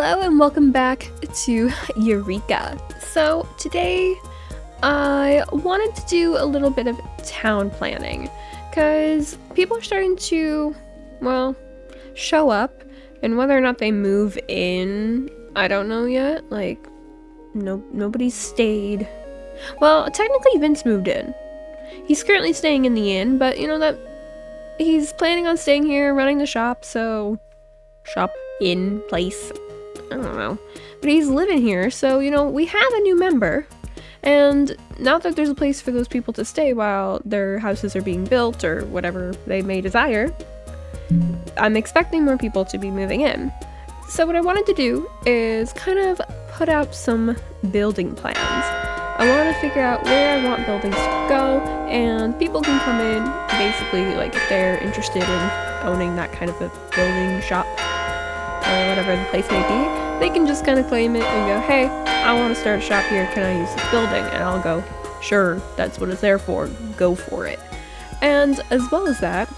Hello and welcome back to Eureka. So today I wanted to do a little bit of town planning because people are starting to, well, show up, and whether or not they move in, I don't know yet. Like, nobody's stayed. Well, technically Vince moved in. He's currently staying in the inn, but you know that he's planning on staying here, running the shop, so shop in place. I don't know. But he's living here, so, you know, we have a new member. And now that there's a place for those people to stay while their houses are being built or whatever they may desire, I'm expecting more people to be moving in. So what I wanted to do is kind of put out some building plans. I want to figure out where I want buildings to go, and people can come in, basically, like, if they're interested in owning that kind of a building shop, or whatever the place may be, they can just kind of claim it and go, hey, I want to start a shop here, can I use this building? And I'll go, sure, that's what it's there for, go for it. And as well as that,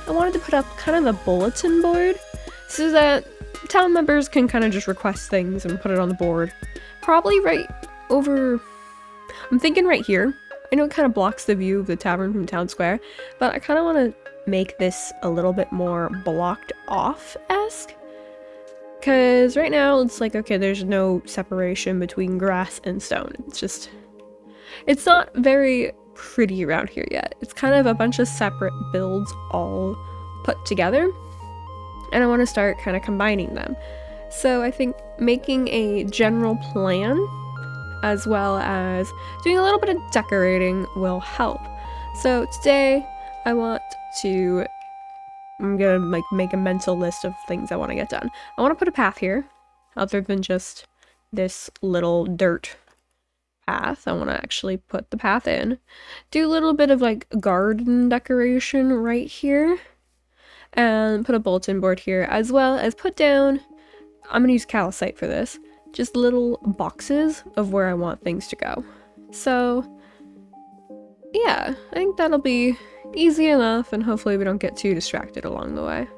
I wanted to put up kind of a bulletin board so that town members can kind of just request things and put it on the board. Probably right over, I'm thinking right here. I know it kind of blocks the view of the tavern from town square, but I kind of want to make this a little bit more blocked off-esque. Because right now it's like, okay, there's no separation between grass and stone. It's not very pretty around here yet. It's kind of a bunch of separate builds all put together. And I want to start kind of combining them. So I think making a general plan as well as doing a little bit of decorating will help. So today I'm gonna make a mental list of things I want to get done. I want to put a path here, other than just this little dirt path. I want to actually put the path in. Do a little bit of like garden decoration right here, and put a bulletin board here, as well as put down, I'm gonna use calcite for this, just little boxes of where I want things to go. So yeah, I think that'll be easy enough, and hopefully we don't get too distracted along the way.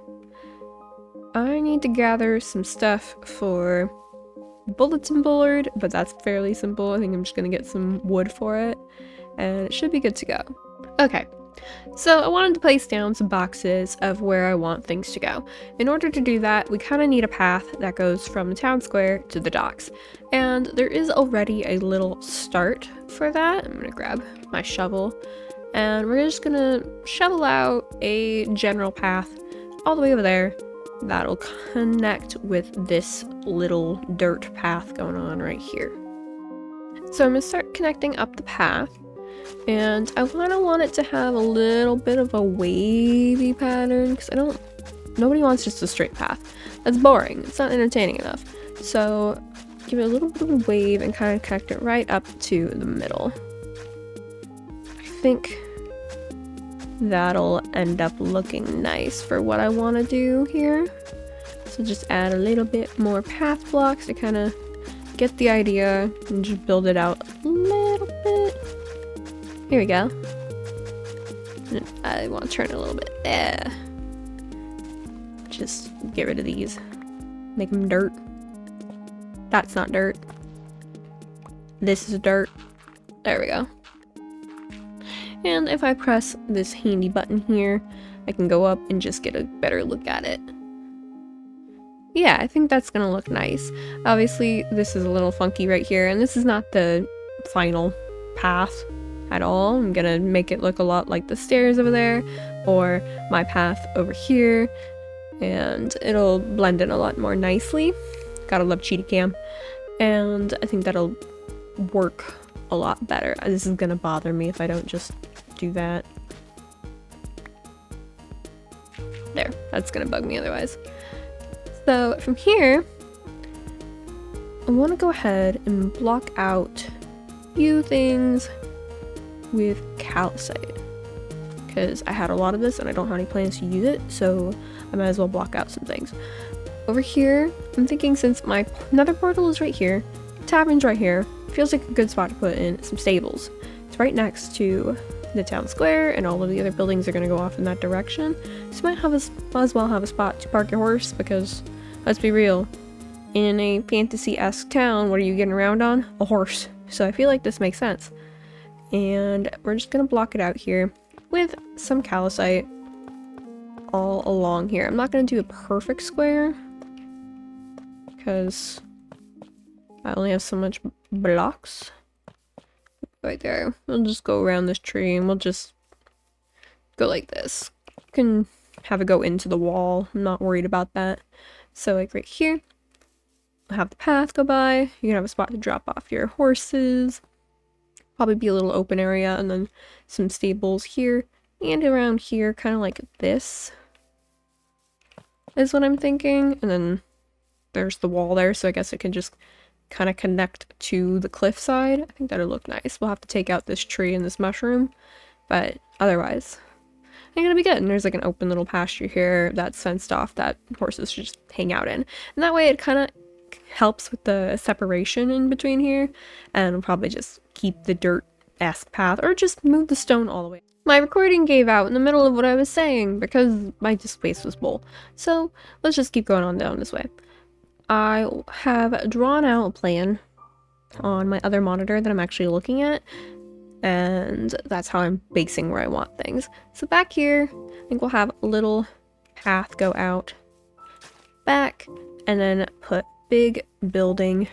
I need to gather some stuff for bulletin board, but that's fairly simple. I think I'm just gonna get some wood for it, and it should be good to go. Okay, so I wanted to place down some boxes of where I want things to go. In order to do that, we kind of need a path that goes from the town square to the docks, and there is already a little start for that. I'm gonna grab my shovel, and we're just gonna shovel out a general path all the way over there that'll connect with this little dirt path going on right here. So I'm gonna start connecting up the path, and I want it to have a little bit of a wavy pattern, because nobody wants just a straight path. That's boring, it's not entertaining enough. So give it a little bit of a wave and kind of connect it right up to the middle. I think that'll end up looking nice for what I want to do here. So just add a little bit more path blocks to kind of get the idea and just build it out a little bit. Here we go. And I want to turn it a little bit. Just get rid of these. Make them dirt. That's not dirt. This is dirt. There we go. And if I press this handy button here, I can go up and just get a better look at it. Yeah, I think that's gonna look nice. Obviously, this is a little funky right here, and this is not the final path at all. I'm gonna make it look a lot like the stairs over there, or my path over here, and it'll blend in a lot more nicely. Gotta love cheetah cam. And I think that'll work a lot better. This is gonna bother me if I don't just do that. There, that's gonna bug me otherwise. So from here, I want to go ahead and block out a few things with calcite, because I had a lot of this and I don't have any plans to use it, so I might as well block out some things. Over here, I'm thinking since my nether portal is right here, tavern's right here, feels like a good spot to put in some stables. It's right next to the town square, and all of the other buildings are going to go off in that direction. So you might as well have a spot to park your horse, because let's be real, in a fantasy-esque town, what are you getting around on? A horse. So I feel like this makes sense. And we're just gonna block it out here with some calcite all along here. I'm not gonna do a perfect square because I only have so much blocks. Right there. We'll just go around this tree and we'll just go like this. You can have it go into the wall. I'm not worried about that. So like right here, we'll have the path go by. You can have a spot to drop off your horses. Probably be a little open area and then some stables here and around here, kind of like this is what I'm thinking. And then there's the wall there, so I guess it can just kind of connect to the cliffside. I think that'll look nice. We'll have to take out this tree and this mushroom, but otherwise I'm gonna be good. And there's like an open little pasture here that's fenced off that horses should just hang out in, and that way it kind of helps with the separation in between here. And we'll probably just keep the dirt-esque path or just move the stone all the way. My recording gave out in the middle of what I was saying because my space was full, so let's just keep going on down this way. I have drawn out a plan on my other monitor that I'm actually looking at, and that's how I'm basing where I want things. So back here, I think we'll have a little path go out back, and then put big building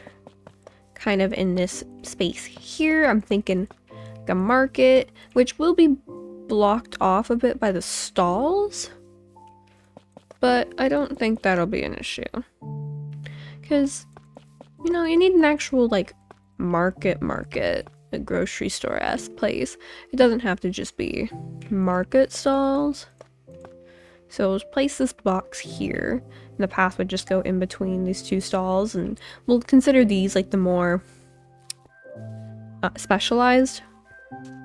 kind of in this space here. I'm thinking like a market, which will be blocked off a bit by the stalls, but I don't think that'll be an issue. Because, you know, you need an actual, like, market, a grocery store-esque place. It doesn't have to just be market stalls. So we'll place this box here, and the path would just go in between these two stalls, and we'll consider these, like, the more specialized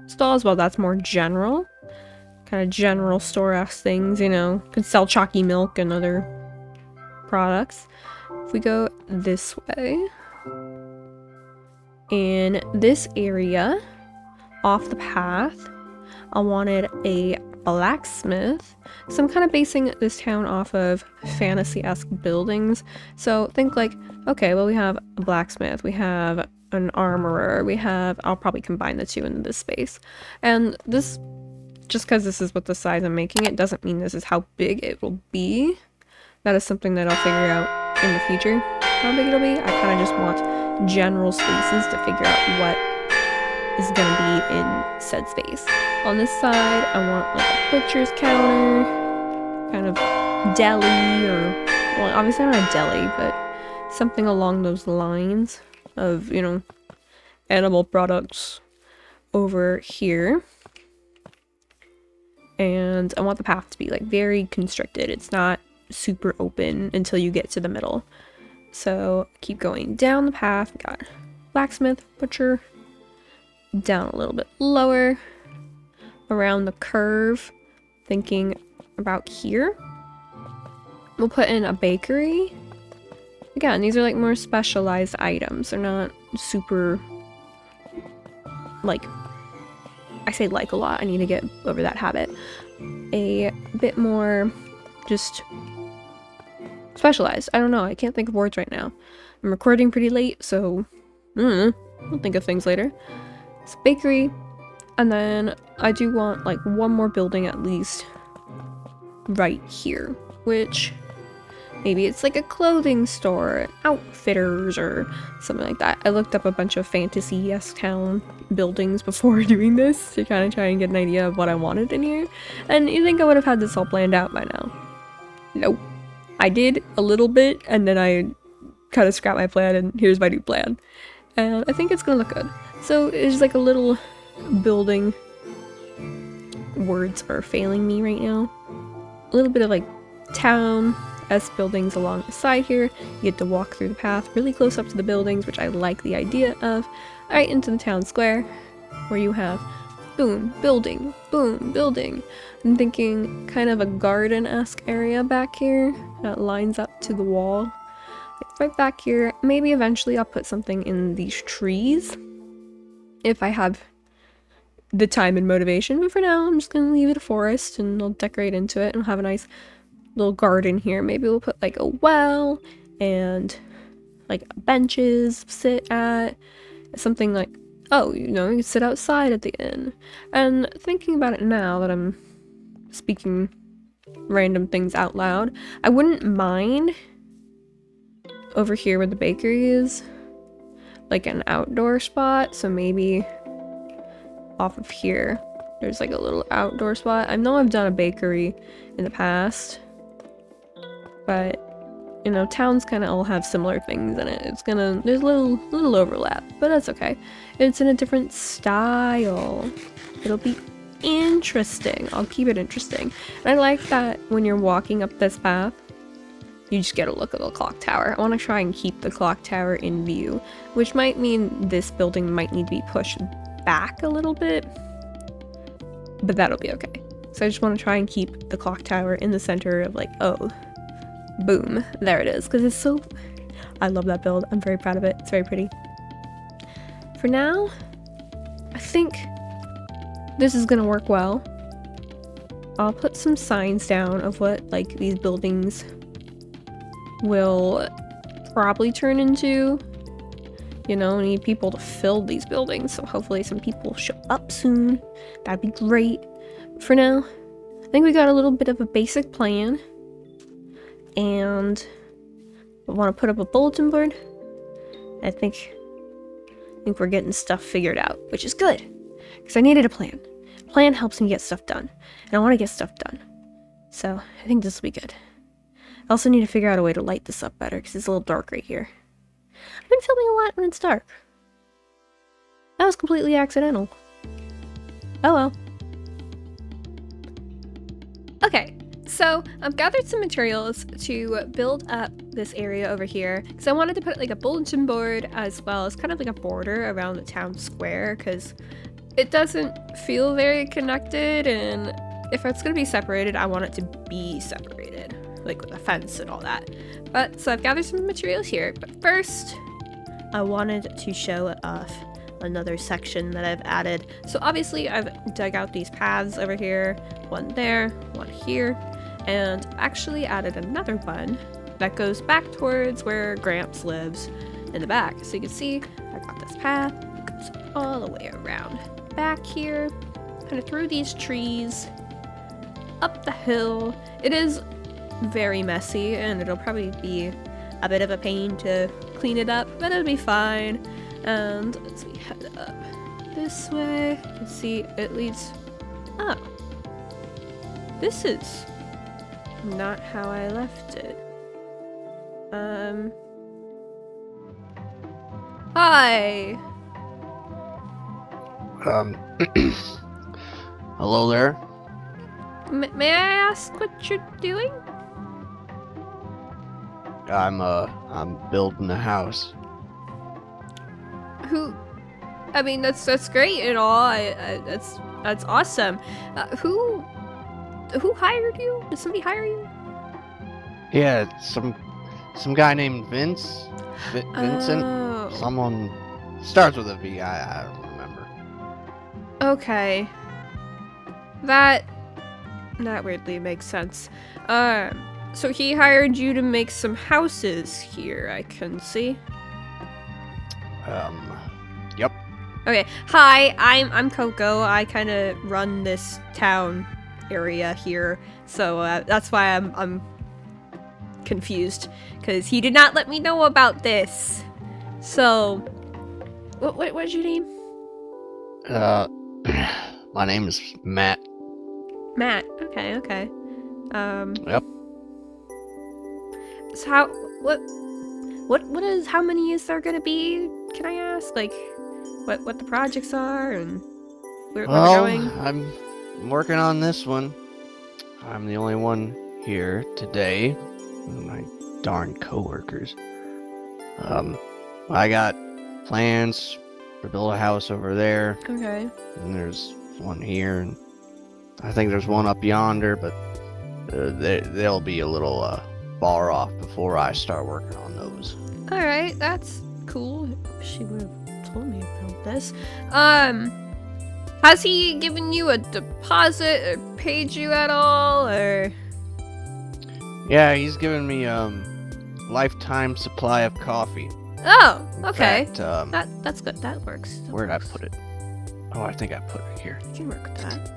stalls, while that's more general. Kind of general store-esque things, you know. Could sell chalky milk and other products. If we go this way, in this area, off the path, I wanted a blacksmith. So I'm kind of basing this town off of fantasy-esque buildings. So think like, okay, well we have a blacksmith, we have an armorer, I'll probably combine the two into this space. And this, just because this is what the size I'm making it, doesn't mean this is how big it will be. That is something that I'll figure out in the future, how big it'll be. I kind of just want general spaces to figure out what is going to be in said space. On this side, I want like a butcher's counter, kind of deli, or, well, obviously not a deli, but something along those lines of, you know, animal products over here. And I want the path to be like very constricted. It's not super open until you get to the middle. So keep going down the path. We got blacksmith, butcher, down a little bit lower, around the curve, thinking about here. We'll put in a bakery. Again, these are like more specialized items. They're not super, like, I say like a lot, I need to get over that habit. A bit more just specialized. I don't know, I can't think of words right now. I'm recording pretty late, so I'll think of things later. It's bakery, and then I do want like one more building at least right here, which maybe it's like a clothing store, outfitters, or something like that. I looked up a bunch of fantasy-esque town buildings before doing this to kind of try and get an idea of what I wanted in here, and you think I would have had this all planned out by now. Nope. I did a little bit, and then I kind of scrapped my plan, and here's my new plan. And I think it's gonna look good. So it's like a little building. Words are failing me right now. A little bit of like town-esque buildings along the side here. You get to walk through the path really close up to the buildings, which I like the idea of. Right into the town square, where you have boom, building, boom, building. I'm thinking kind of a garden-esque area back here that lines up to the wall. Like right back here. Maybe eventually I'll put something in these trees if I have the time and motivation, but for now I'm just gonna leave it a forest and I'll decorate into it and have a nice little garden here. Maybe we'll put like a well and like benches to sit at, something like, oh, you know, you can sit outside at the inn. And thinking about it now that I'm speaking random things out loud, I wouldn't mind over here where the bakery is, like an outdoor spot. So maybe off of here, there's like a little outdoor spot. I know I've done a bakery in the past, but you know, towns kind of all have similar things in it. There's a little overlap, but that's okay. It's in a different style. It'll be interesting. I'll keep it interesting. And I like that when you're walking up this path, you just get a look at the clock tower. I want to try and keep the clock tower in view, which might mean this building might need to be pushed back a little bit, but that'll be okay. So I just want to try and keep the clock tower in the center of like, oh, boom, there it is, because it's so, I love that build. I'm very proud of it. It's very pretty. For now, I think this is gonna work well. I'll put some signs down of what like these buildings will probably turn into. You know, need people to fill these buildings, so hopefully some people show up soon. That'd be great. For now, I think we got a little bit of a basic plan. And I want to put up a bulletin board. I think we're getting stuff figured out, which is good, because I needed a plan. A plan helps me get stuff done, and I want to get stuff done. So I think this will be good. I also need to figure out a way to light this up better, because it's a little dark right here. I've been filming a lot when it's dark. That was completely accidental. Oh well. Okay. So I've gathered some materials to build up this area over here, because I wanted to put like a bulletin board as well as kind of like a border around the town square, because it doesn't feel very connected, and if it's going to be separated, I want it to be separated, like with a fence and all that. But so I've gathered some materials here, but first I wanted to show off another section that I've added. So obviously I've dug out these paths over here, one there, one here, and actually added another one that goes back towards where Gramps lives in the back. So you can see I got this path, it goes all the way around back here, kind of through these trees, up the hill. It is very messy and it'll probably be a bit of a pain to clean it up, but it'll be fine. And let's see, head up this way. You can see it leads, oh, this is not how I left it. Hi. Hello there. May I ask what you're doing? I'm building a house. I mean, that's great and all. That's awesome. Who hired you? Did somebody hire you? Yeah, some guy named Vincent. Oh. Someone starts with a V. I don't remember. Okay. That weirdly makes sense. So he hired you to make some houses here, I can see. Yep. Okay. Hi, I'm Coco. I kind of run this town area here, so that's why I'm confused, because he did not let me know about this. So, what's your name? My name is Matt. Matt. Okay. Yep. So how many is there gonna be? Can I ask, like, what the projects are and where we're going? I'm working on this one. I'm the only one here today. My darn coworkers. I got plans to build a house over there. Okay. And there's one here, and I think there's one up yonder, but they'll be a little far off before I start working on those. All right, that's cool. She would have told me about this. Has he given you a deposit or paid you at all, or? Yeah, he's given me lifetime supply of coffee. Oh, In okay. fact, That's good. That works. where'd I put it? Oh, I think I put it here. I can work with that.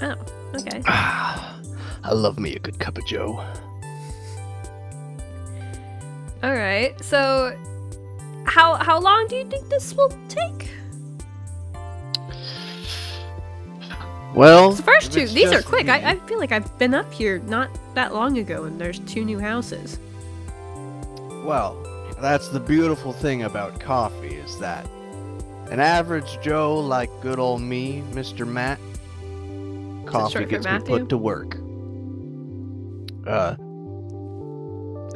Oh, okay. I love me a good cup of joe. All right. So, how long do you think this will take? Well, The first if two, it's these are just quick. me- I feel like I've been up here not that long ago, and there's 2 new houses. Well, that's the beautiful thing about coffee is that an average Joe like good old me, Mr. Matt, coffee short for gets me Matthew? put to work.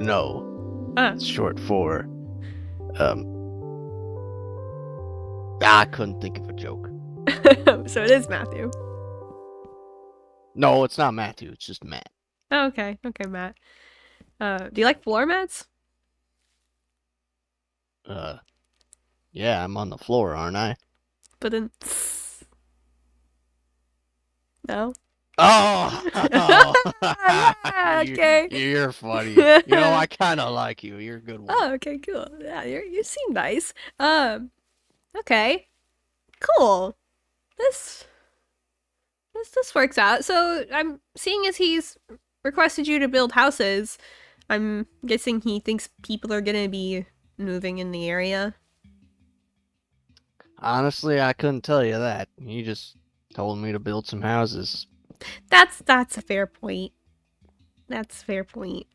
No. It's short for, I couldn't think of a joke. So it is Matthew. No, it's not Matthew, it's just Matt. Oh, okay. Okay, Matt. Do you like floor mats? Yeah, I'm on the floor, aren't I? But then... No? Oh! Okay. You're funny. You know, I kind of like you. You're a good one. Oh, okay, cool. Yeah, you seem nice. Okay. Cool. This works out. So I'm seeing as he's requested you to build houses, I'm guessing he thinks people are gonna be moving in the area. Honestly, I couldn't tell you that. You just told me to build some houses. That's a fair point. That's a fair point.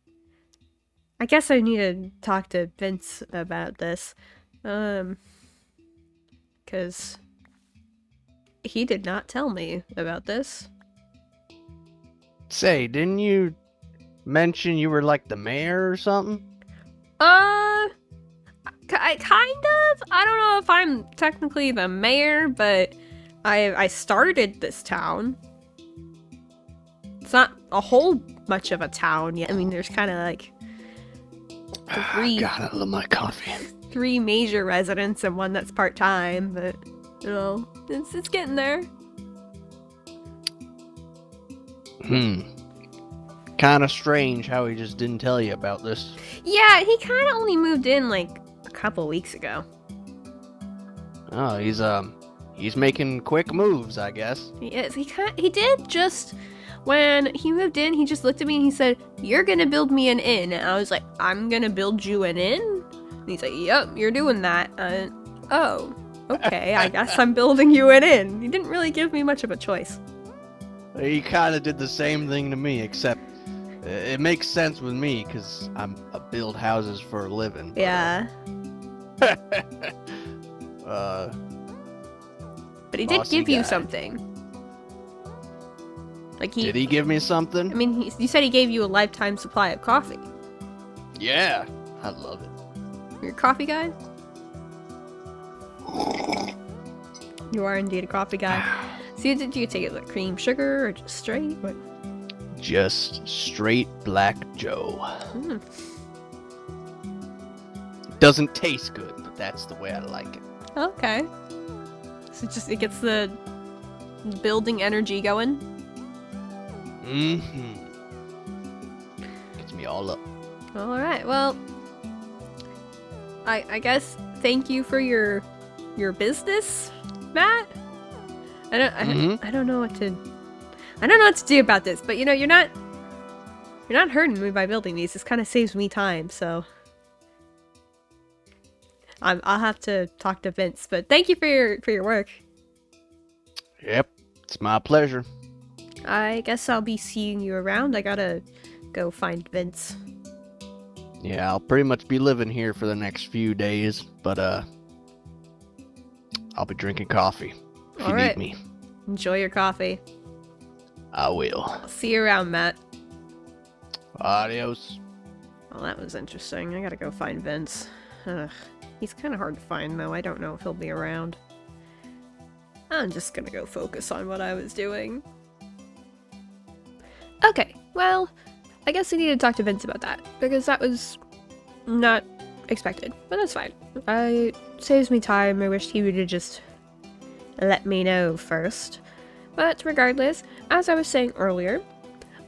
I guess I need to talk to Vince about this. Cause he did not tell me about this. Say, didn't you mention you were like the mayor or something? I kind of. I don't know if I'm technically the mayor, but I started this town. It's not a whole much of a town yet. I mean, there's kind of like God, I love my coffee. 3 major residents and 1 that's part-time, but you know, it's getting there. Kind of strange how he just didn't tell you about this. Yeah, he kind of only moved in like a couple weeks ago. Oh, he's making quick moves, I guess. He is. He did just when he moved in. He just looked at me and he said, "You're gonna build me an inn." And I was like, "I'm gonna build you an inn?" And he's like, "Yep, you're doing that." Oh, okay. I guess I'm building you an inn. He didn't really give me much of a choice. He kind of did the same thing to me, except it makes sense with me because I build houses for a living. Yeah. But he did Bossy give you guy. something. Like Did he give me I something? mean, you said he gave you a lifetime supply of coffee. Yeah, I love it. You're a coffee guy? You are indeed a coffee guy. So did you take it like cream sugar or just straight? What? Just straight black Joe. Mm. Doesn't taste good, but that's the way I like it. Okay. So it gets the building energy going. Mm-hmm. Gets me all up. All right. Well, I guess thank you for your business, Matt. I don't know what to do about this, but you know, you're not hurting me by building these. This kind of saves me time, so I'll have to talk to Vince. But thank you for your work. Yep, it's my pleasure. I guess I'll be seeing you around. I gotta go find Vince. Yeah, I'll pretty much be living here for the next few days, but I'll be drinking coffee if All you right. need me. Enjoy your coffee. I will. I'll see you around, Matt. Adios. Well, that was interesting. I gotta go find Vince. Ugh. He's kind of hard to find, though. I don't know if he'll be around. I'm just gonna go focus on what I was doing. Okay, well, I guess I need to talk to Vince about that, because that was not expected, but that's fine. It saves me time. I wish he would have just let me know first. But regardless, as I was saying earlier,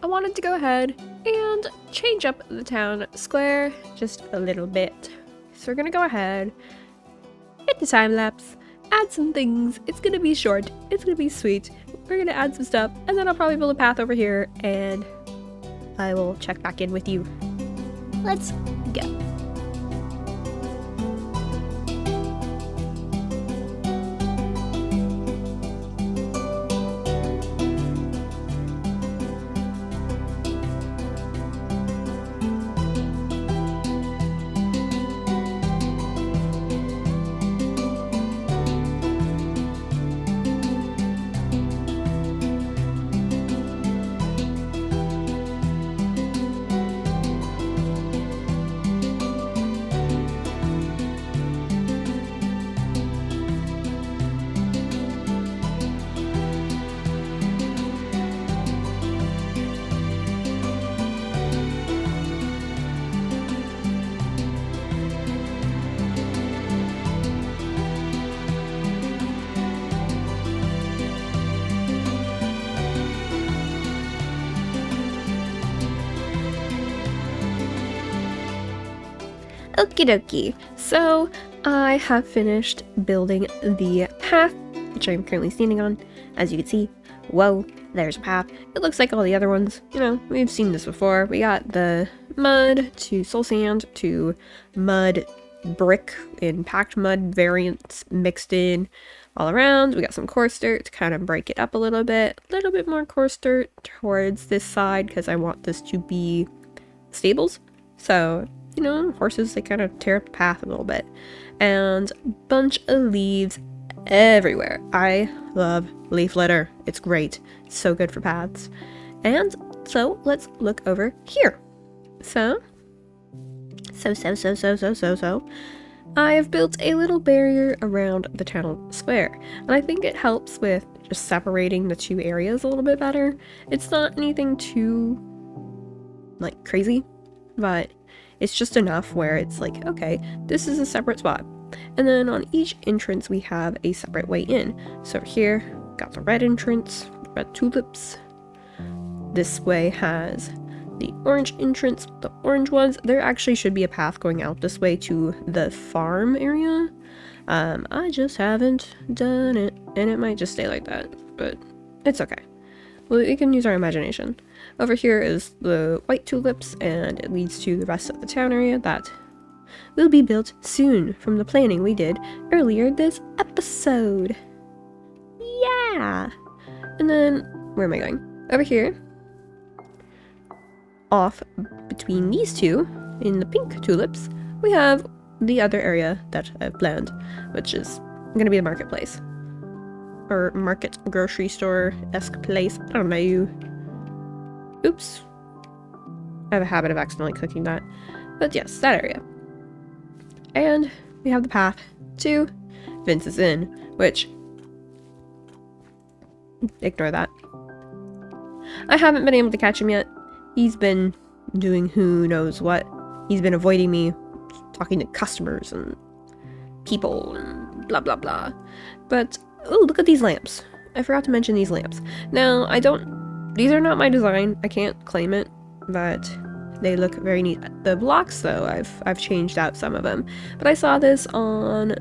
I wanted to go ahead and change up the town square just a little bit. So we're gonna go ahead, hit the time lapse, add some things. It's gonna be short, it's gonna be sweet. We're gonna add some stuff, and then I'll probably build a path over here, and I will check back in with you. Let's go. Okie dokie. So I have finished building the path, which I'm currently standing on. As you can see, whoa, there's a path. It looks like all the other ones. You know, we've seen this before. We got the mud to soul sand to mud brick and packed mud variants mixed in all around. We got some coarse dirt to kind of break it up a little bit more coarse dirt towards this side because I want this to be stables. So, you know, horses, they kind of tear up the path a little bit. And a bunch of leaves everywhere. I love leaf litter. It's great. It's so good for paths. And so let's look over here. So I have built a little barrier around the town square. And I think it helps with just separating the two areas a little bit better. It's not anything too, like, crazy, but it's just enough where it's like, okay, this is a separate spot. And then on each entrance, we have a separate way in. So here, got the red entrance, red tulips. This way has the orange entrance, the orange ones. There actually should be a path going out this way to the farm area. I just haven't done it, and it might just stay like that, but it's okay. We can use our imagination. Over here is the white tulips, and it leads to the rest of the town area that will be built soon from the planning we did earlier this episode. Yeah! And then, where am I going? Over here, off between these two, in the pink tulips, we have the other area that I've planned, which is going to be the marketplace. Or market, grocery store-esque place. I don't know. Oops. I have a habit of accidentally clicking that. But yes, that area. And we have the path to Vince's Inn, which... ignore that. I haven't been able to catch him yet. He's been doing who knows what. He's been avoiding me, talking to customers and people and blah blah blah. But, oh, look at these lamps. I forgot to mention these lamps. Now, these are not my design. I can't claim it, but they look very neat. The blocks, though, I've changed out some of them. But I saw this on...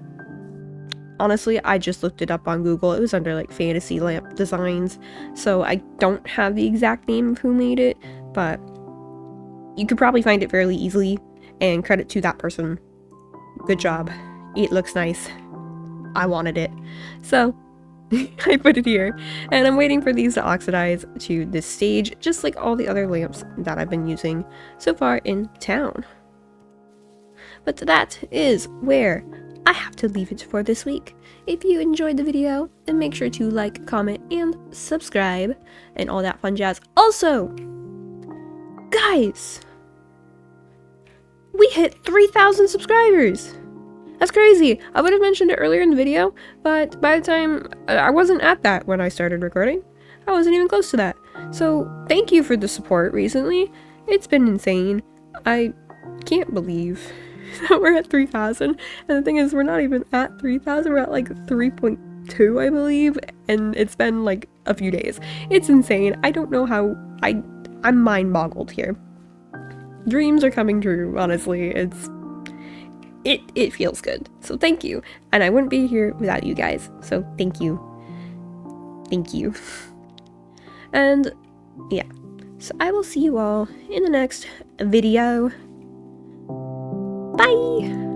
honestly, I just looked it up on Google. It was under, like, fantasy lamp designs. So I don't have the exact name of who made it, but you could probably find it fairly easily, and credit to that person. Good job. It looks nice. I wanted it. So, I put it here, and I'm waiting for these to oxidize to this stage, just like all the other lamps that I've been using so far in town. But that is where I have to leave it for this week. If you enjoyed the video, then make sure to like, comment, and subscribe, and all that fun jazz. Also, guys, we hit 3,000 subscribers! That's crazy! I would have mentioned it earlier in the video, but by the time, I wasn't at that when I started recording. I wasn't even close to that. So, thank you for the support recently. It's been insane. I can't believe that we're at 3,000. And the thing is, we're not even at 3,000, we're at like 3.2, I believe, and it's been like a few days. It's insane. I don't know how I'm mind boggled here. Dreams are coming true, honestly. It feels good. So thank you. And I wouldn't be here without you guys. So thank you. Thank you. And yeah. So I will see you all in the next video. Bye!